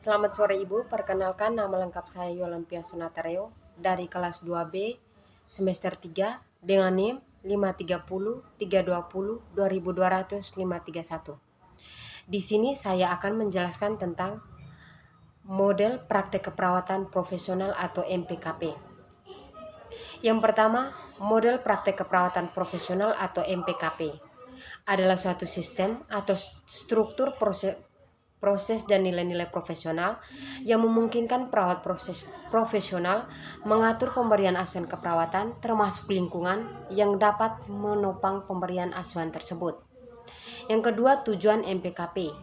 Selamat sore Ibu, perkenalkan nama lengkap saya Yolampia Sunatareo dari kelas 2B semester 3 dengan NIM 530 320 2200 531. Di sini saya akan menjelaskan tentang model praktek keperawatan profesional atau MPKP. Yang pertama, model praktek keperawatan profesional atau MPKP adalah suatu sistem atau struktur proses dan nilai-nilai profesional yang memungkinkan perawat profesional mengatur pemberian asuhan keperawatan termasuk lingkungan yang dapat menopang pemberian asuhan tersebut. Yang kedua, tujuan MPKP.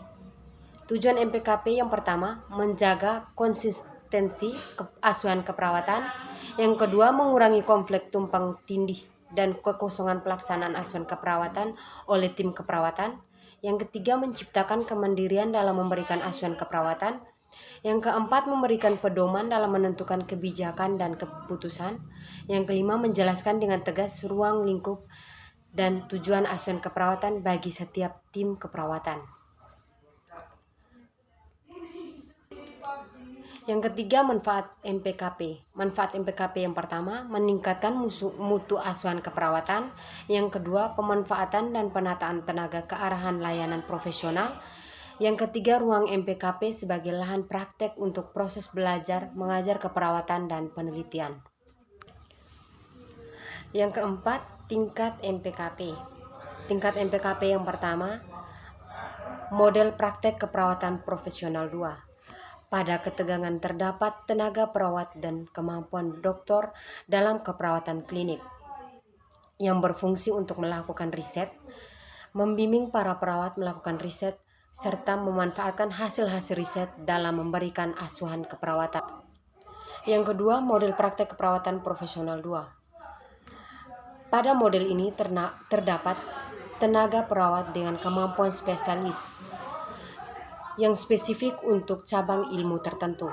Tujuan MPKP yang pertama, menjaga konsistensi asuhan keperawatan. Yang kedua, mengurangi konflik tumpang tindih dan kekosongan pelaksanaan asuhan keperawatan oleh tim keperawatan. Yang ketiga, menciptakan kemandirian dalam memberikan asuhan keperawatan. Yang keempat, memberikan pedoman dalam menentukan kebijakan dan keputusan. Yang kelima, menjelaskan dengan tegas ruang lingkup dan tujuan asuhan keperawatan bagi setiap tim keperawatan. Yang ketiga, manfaat MPKP. Manfaat MPKP yang pertama, meningkatkan mutu asuhan keperawatan. Yang kedua, pemanfaatan dan penataan tenaga ke arahan layanan profesional. Yang ketiga, ruang MPKP sebagai lahan praktek untuk proses belajar mengajar keperawatan dan penelitian. Yang keempat, tingkat MPKP. Tingkat MPKP yang pertama, model praktek keperawatan profesional 2. Pada ketegangan terdapat tenaga perawat dan kemampuan dokter dalam keperawatan klinik yang berfungsi untuk melakukan riset, membimbing para perawat melakukan riset, serta memanfaatkan hasil-hasil riset dalam memberikan asuhan keperawatan. Yang kedua, model praktek keperawatan profesional 2. Pada model ini terdapat tenaga perawat dengan kemampuan spesialis yang spesifik untuk cabang ilmu tertentu.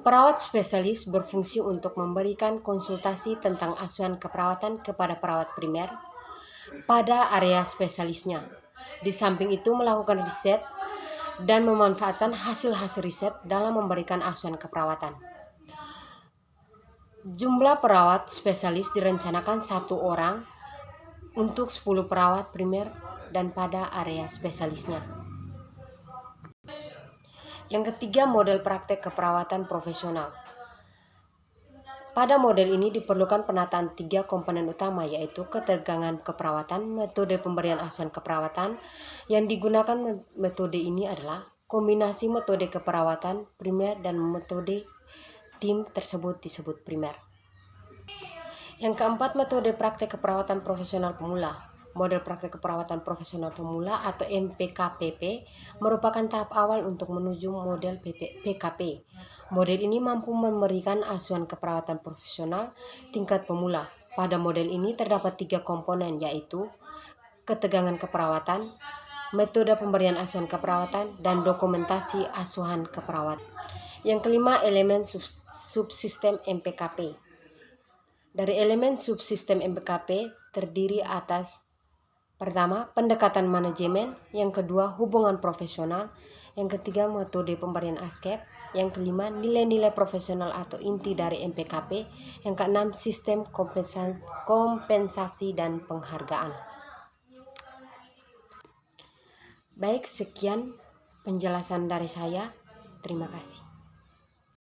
Perawat spesialis berfungsi untuk memberikan konsultasi tentang asuhan keperawatan kepada perawat primer pada area spesialisnya. Di samping itu, melakukan riset dan memanfaatkan hasil-hasil riset dalam memberikan asuhan keperawatan. Jumlah perawat spesialis direncanakan 1 orang untuk 10 perawat primer dan pada area spesialisnya. Yang ketiga, model praktek keperawatan profesional. Pada model ini diperlukan penataan 3 komponen utama, yaitu ketegangan keperawatan, metode pemberian asuhan keperawatan. Yang digunakan metode ini adalah kombinasi metode keperawatan primer dan metode tim tersebut disebut primer. Yang keempat, metode praktek keperawatan profesional pemula. Model praktek keperawatan profesional pemula atau MPKPP merupakan tahap awal untuk menuju model PKP. Model ini mampu memberikan asuhan keperawatan profesional tingkat pemula. Pada model ini terdapat 3 komponen, yaitu ketegangan keperawatan, metode pemberian asuhan keperawatan, dan dokumentasi asuhan keperawatan. Yang kelima, elemen subsistem MPKP. Dari elemen subsistem MPKP terdiri atas: pertama, pendekatan manajemen. Yang kedua, hubungan profesional. Yang ketiga, metode pemberian ASKEP. Yang kelima, nilai-nilai profesional atau inti dari MPKP. Yang keenam, sistem kompensasi dan penghargaan. Baik, sekian penjelasan dari saya. Terima kasih.